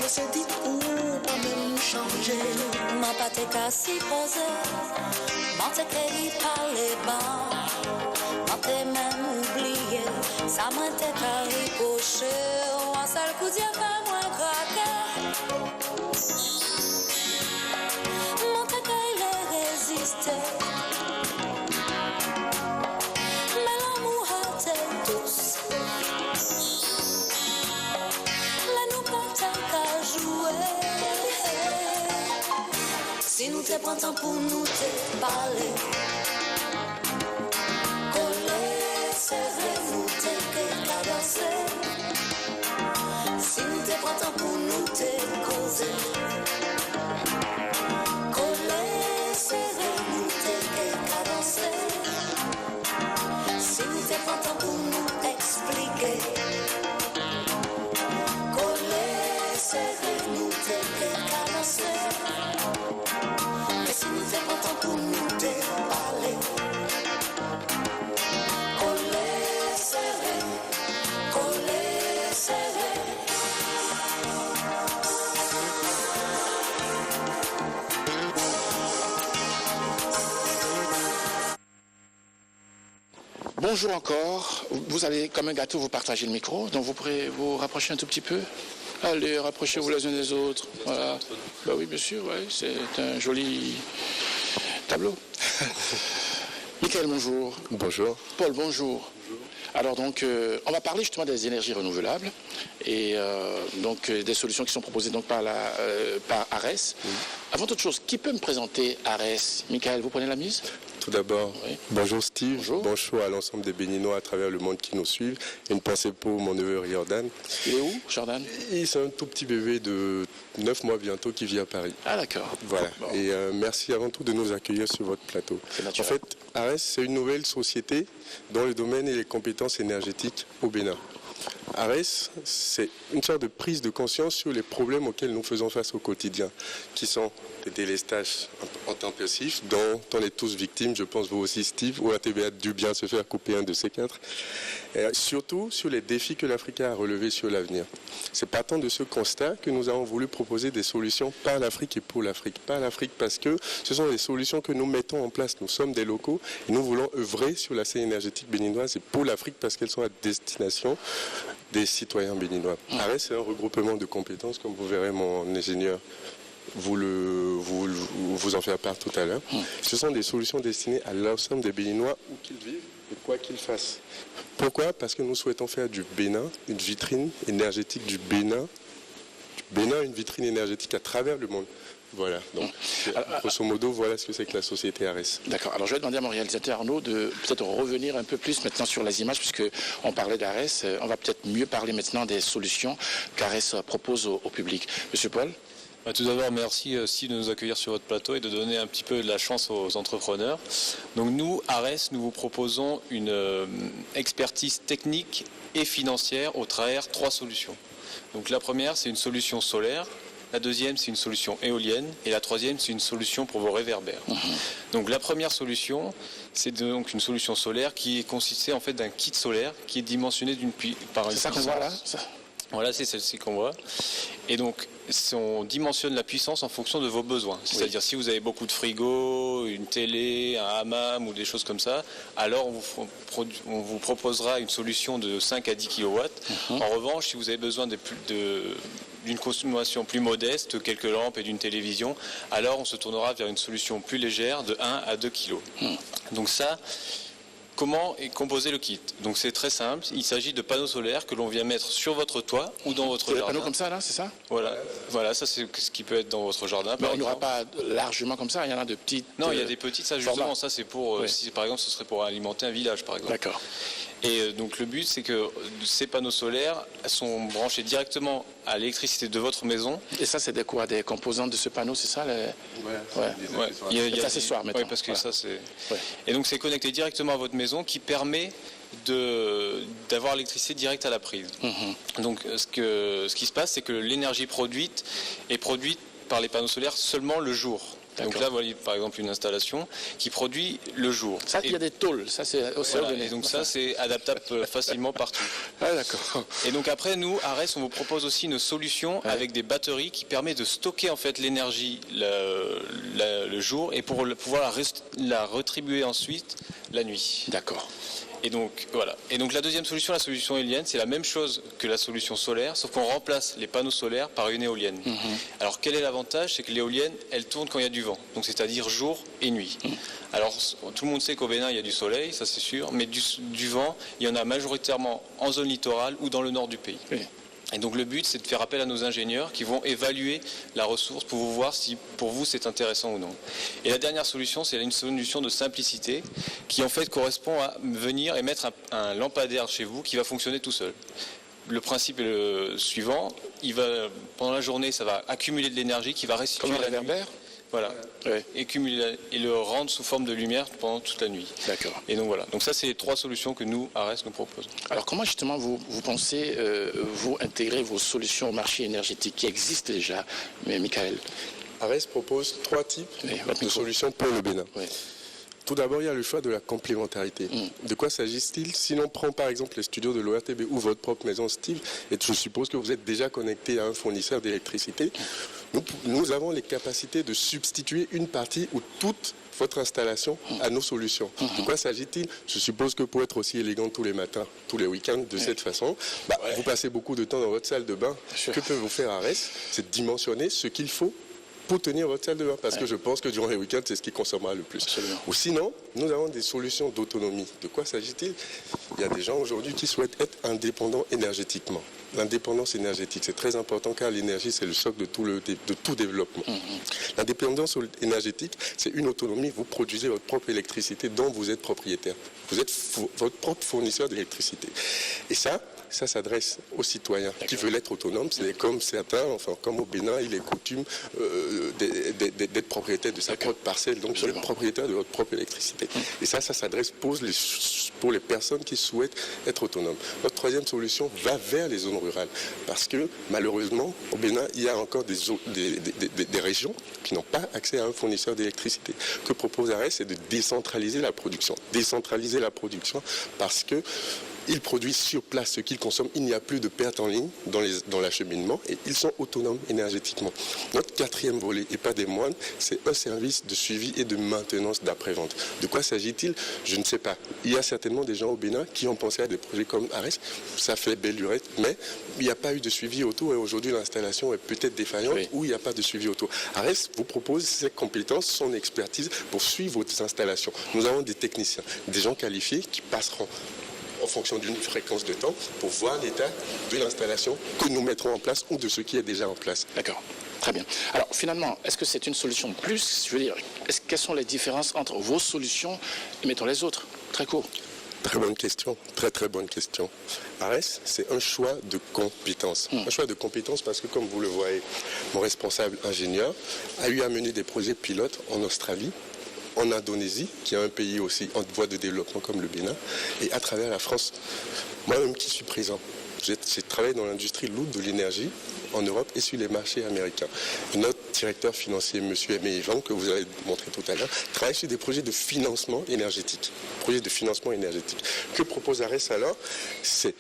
Je sais dit ou pas même changer. Ma pas te qu'à s'y poser. Ma te qu'à y parler bas. Ma te même oublié. Ça m'a te qu'à y pocher. Un seul coup d'y fait moins craquer. Ma te qu'à y résister. Mais l'amour a été douce. Si nous te prenons pour nous te parler, coller, serrer, nous te cadencer. Si nous te prenons pour nous te causer, coller, serrer, nous te cadencer. Si nous te prenons pour nous expliquer, coller, serrer, nous te cadencer. Si nous sommes contents pour nous déballer, coller, serrer, coller, serrer. Bonjour encore. Vous allez, comme un gâteau, vous partager le micro, donc vous pourrez vous rapprocher un tout petit peu. Allez, rapprochez-vous les uns des autres. Voilà. Ben oui, bien sûr, ouais, c'est un joli tableau. Michael, bonjour. Bonjour. Paul, bonjour. Alors donc, on va parler justement des énergies renouvelables et donc des solutions qui sont proposées donc par Ares. Oui. Avant toute chose, qui peut me présenter Ares? Michael, vous prenez la mise? Tout d'abord, oui. Bonjour Steve, bonjour à l'ensemble des Béninois à travers le monde qui nous suivent. Une pensée pour mon neveu Jordan. Il est où, Jordan? C'est un tout petit bébé de 9 mois bientôt qui vit à Paris. Ah d'accord. Voilà, bon. Et merci avant tout de nous accueillir sur votre plateau. En fait, Ares, c'est une nouvelle société dans le domaine et les compétences énergétiques au Bénin. Ares, c'est une sorte de prise de conscience sur les problèmes auxquels nous faisons face au quotidien, qui sont des délestages intempestifs, dont on est tous victimes, je pense vous aussi Steve, où la TVA a dû bien se faire couper un de ces quatre, et surtout sur les défis que l'Afrique a à relever sur l'avenir. C'est partant de ce constat que nous avons voulu proposer des solutions par l'Afrique et pour l'Afrique. Par l'Afrique parce que ce sont des solutions que nous mettons en place. Nous sommes des locaux et nous voulons œuvrer sur la scène énergétique béninoise et pour l'Afrique parce qu'elles sont à destination des citoyens béninois. Ares, c'est un regroupement de compétences, comme vous verrez mon ingénieur vous en faire part tout à l'heure. Ce sont des solutions destinées à l'ensemble des Béninois où qu'ils vivent et quoi qu'ils fassent. Pourquoi? Parce que nous souhaitons faire du Bénin une vitrine énergétique du Bénin, une vitrine énergétique à travers le monde. Voilà, donc grosso modo, voilà ce que c'est que la société Ares. D'accord, alors je vais demander à mon réalisateur Arnaud de peut-être revenir un peu plus maintenant sur les images, puisqu'on parlait d'Ares, on va peut-être mieux parler maintenant des solutions qu'Ares propose au public. Monsieur Paul? Tout d'abord, merci aussi de nous accueillir sur votre plateau et de donner un petit peu de la chance aux entrepreneurs. Donc nous, Ares, nous vous proposons une expertise technique et financière au travers 3 solutions. Donc la première, c'est une solution solaire. La deuxième, c'est une solution éolienne. Et la troisième, c'est une solution pour vos réverbères. Donc la première solution, c'est donc une solution solaire qui est constituée en fait d'un kit solaire qui est dimensionné par une puissance. C'est ça qu'on voit là? Voilà, c'est celle-ci qu'on voit. Et donc, on dimensionne la puissance en fonction de vos besoins. C'est-à-dire, si vous avez beaucoup de frigo, une télé, un hammam ou des choses comme ça, alors on vous proposera une solution de 5 à 10 kW. En revanche, si vous avez besoin d'une consommation plus modeste, quelques lampes et d'une télévision, alors on se tournera vers une solution plus légère de 1 à 2 kg. Donc ça, comment est composé le kit? Donc c'est très simple, il s'agit de panneaux solaires que l'on vient mettre sur votre toit ou dans votre jardin. Des panneaux comme ça là, c'est ça? Voilà, ça c'est ce qui peut être dans votre jardin. Mais on n'aura pas largement comme ça, il y en a de petites. Non, il y a des petites, ça justement, ça c'est pour, si par exemple ce serait pour alimenter un village par exemple. D'accord. Et donc le but, c'est que ces panneaux solaires sont branchés directement à l'électricité de votre maison. Et ça, c'est quoi? Des composantes de ce panneau, c'est ça? Il y a des accessoires, maintenant. Oui, parce que voilà. ça, c'est... Ouais. Et donc c'est connecté directement à votre maison qui permet d'avoir l'électricité directe à la prise. Donc ce qui se passe, c'est que l'énergie produite est produite par les panneaux solaires seulement le jour. Donc là, voilà par exemple une installation qui produit le jour. Ça, il y a des tôles, ça c'est et donc ça, c'est adaptable facilement partout. Ah d'accord. Et donc après, nous, Arès, on vous propose aussi une solution avec des batteries qui permet de stocker en fait l'énergie le jour et pour pouvoir la retribuer ensuite la nuit. D'accord. Et donc voilà. Et donc la deuxième solution, la solution éolienne, c'est la même chose que la solution solaire, sauf qu'on remplace les panneaux solaires par une éolienne. Alors quel est l'avantage? C'est que l'éolienne, elle tourne quand il y a du vent, donc c'est-à-dire jour et nuit. Alors tout le monde sait qu'au Bénin il y a du soleil, ça c'est sûr, mais du vent, il y en a majoritairement en zone littorale ou dans le nord du pays. Oui. Et donc le but, c'est de faire appel à nos ingénieurs qui vont évaluer la ressource pour vous voir si pour vous c'est intéressant ou non. Et la dernière solution, c'est une solution de simplicité qui en fait correspond à venir et mettre un lampadaire chez vous qui va fonctionner tout seul. Le principe est le suivant, pendant la journée, ça va accumuler de l'énergie qui va restituer Comme un la nuit. réverbère? Voilà, Ouais. et le rendre sous forme de lumière pendant toute la nuit. D'accord. Et donc voilà, donc ça c'est les trois solutions que nous, Arès, nous proposons. Alors comment justement vous pensez vous intégrer vos solutions au marché énergétique qui existent déjà, mais Michael? Arès propose 3 types Oui, votre de micro. solutions pour le Bénin. Oui. Tout d'abord, il y a le choix de la complémentarité. De quoi s'agit-il? Si l'on prend par exemple les studios de l'ORTB ou votre propre maison Steve, et je suppose que vous êtes déjà connecté à un fournisseur d'électricité, nous avons les capacités de substituer une partie ou toute votre installation à nos solutions. De quoi s'agit-il? Je suppose que pour être aussi élégant tous les matins, tous les week-ends, de cette façon, vous passez beaucoup de temps dans votre salle de bain. Que peut vous faire Arès? C'est de dimensionner ce qu'il faut pour tenir votre salle de bain, parce que je pense que durant les week-ends, c'est ce qui consommera le plus. Absolument. Ou sinon, nous avons des solutions d'autonomie. De quoi s'agit-il? Il y a des gens aujourd'hui qui souhaitent être indépendants énergétiquement. L'indépendance énergétique, c'est très important car l'énergie, c'est le socle de tout développement. L'indépendance énergétique, c'est une autonomie. Vous produisez votre propre électricité dont vous êtes propriétaire. Vous êtes votre propre fournisseur d'électricité. Et ça s'adresse aux citoyens qui veulent être autonomes. C'est comme certains, enfin comme au Bénin, il est coutume d'être propriétaire de sa propre parcelle, donc vous êtes propriétaire de votre propre électricité. Et ça s'adresse pour les personnes qui souhaitent être autonomes. Notre troisième solution va vers les zones rurales, parce que malheureusement, au Bénin, il y a encore des régions qui n'ont pas accès à un fournisseur d'électricité. Que propose Arès, c'est de décentraliser la production. Décentraliser la production parce que ils produisent sur place ce qu'ils consomment. Il n'y a plus de perte en ligne dans l'acheminement et ils sont autonomes énergétiquement. Notre quatrième volet, et pas des moindres, c'est un service de suivi et de maintenance d'après-vente. De quoi s'agit-il? Je ne sais pas. Il y a certainement des gens au Bénin qui ont pensé à des projets comme Arès. Ça fait belle lurette, mais il n'y a pas eu de suivi autour et aujourd'hui l'installation est peut-être défaillante ou il n'y a pas de suivi autour. Arès vous propose ses compétences, son expertise pour suivre vos installations. Nous avons des techniciens, des gens qualifiés qui passeront en fonction d'une fréquence de temps pour voir l'état de l'installation que nous mettrons en place ou de ce qui est déjà en place. D'accord. Très bien. Alors finalement, est-ce que c'est une solution de plus? Je veux dire, quelles sont les différences entre vos solutions et mettons les autres? Très court. Très bonne question, très bonne question. Arès, c'est un choix de compétences. Un choix de compétences parce que, comme vous le voyez, mon responsable ingénieur a eu à mener des projets pilotes en Australie, en Indonésie, qui est un pays aussi en voie de développement comme le Bénin, et à travers la France. Moi-même qui suis présent, j'ai travaillé dans l'industrie lourde de l'énergie en Europe et sur les marchés américains. Notre directeur financier, M. Aimé Yvan, que vous avez montré tout à l'heure, travaille sur des projets de financement énergétique. Que propose Arès alors? C'est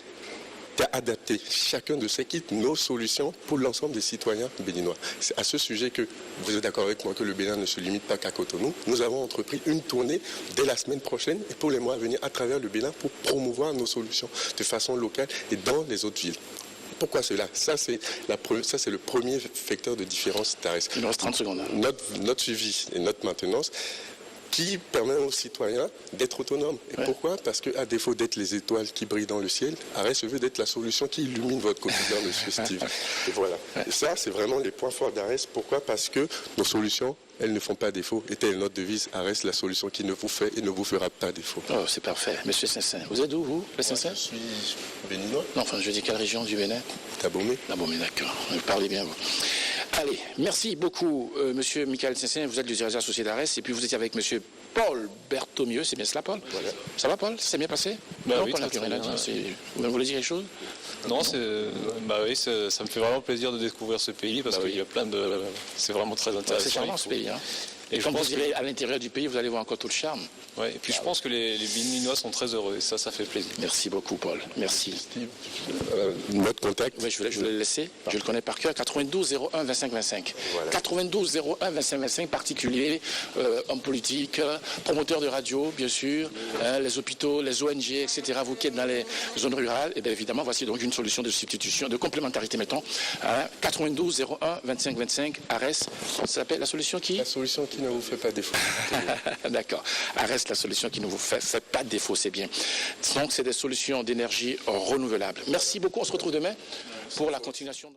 d'adapter chacun de ces kits, nos solutions pour l'ensemble des citoyens béninois. C'est à ce sujet que vous êtes d'accord avec moi que le Bénin ne se limite pas qu'à Cotonou. Nous avons entrepris une tournée dès la semaine prochaine et pour les mois à venir à travers le Bénin pour promouvoir nos solutions de façon locale et dans les autres villes. Pourquoi cela? Ça, c'est le premier facteur de différence d'Arès. Il nous reste 30 secondes. Notre suivi et notre maintenance qui permet aux citoyens d'être autonomes. Et pourquoi? Parce qu'à défaut d'être les étoiles qui brillent dans le ciel, Arès veut d'être la solution qui illumine votre quotidien, monsieur Steve. Et voilà. Et ça, c'est vraiment les points forts d'Arès. Pourquoi? Parce que nos solutions, elles ne font pas défaut. Et telle notre devise, Arès, la solution qui ne vous fait et ne vous fera pas défaut. Oh, c'est parfait. Monsieur Saint-Saint, vous êtes où, vous, le Saint-Saint? Je suis béninois. Non, enfin, je dis quelle région du Bénin? Abomey. Abomey, d'accord. Vous parlez bien, vous. Allez, merci beaucoup, monsieur Michael Saint-Saint. Vous êtes le directeur associé d'Arès. Et puis, vous étiez avec monsieur Paul Berthomieux. C'est bien cela, Paul? Voilà. Ça va, Paul? C'est bien passé? Bah non, oui, Paul n'a très, plus rien à très dire. bien. Vous voulez dire quelque chose? Non, ça me fait vraiment plaisir de découvrir ce pays parce qu'il y a plein de... C'est vraiment très intéressant. C'est charmant, ce pays. Hein. Et comme vous irez à l'intérieur du pays, vous allez voir encore tout le charme. Ouais, et puis je pense que les Béninois sont très heureux et ça fait plaisir. Merci beaucoup, Paul. Merci. Notre contact. Oui, je voulais le laisser. Je le connais par cœur. 92 01 25 25. Voilà. 92 01 25 25, particulier, homme politique, promoteur de radio, bien sûr, les hôpitaux, les ONG, etc. Vous qui êtes dans les zones rurales, et bien évidemment, voici donc une solution de substitution, de complémentarité, mettons. 92 01 25 25, Arès. Ça s'appelle la solution qui? La solution qui ne vous fait pas défaut. D'accord. Arès, la solution qui ne vous fait pas défaut, c'est bien. Donc, c'est des solutions d'énergie renouvelable. Merci beaucoup. On se retrouve demain pour la continuation.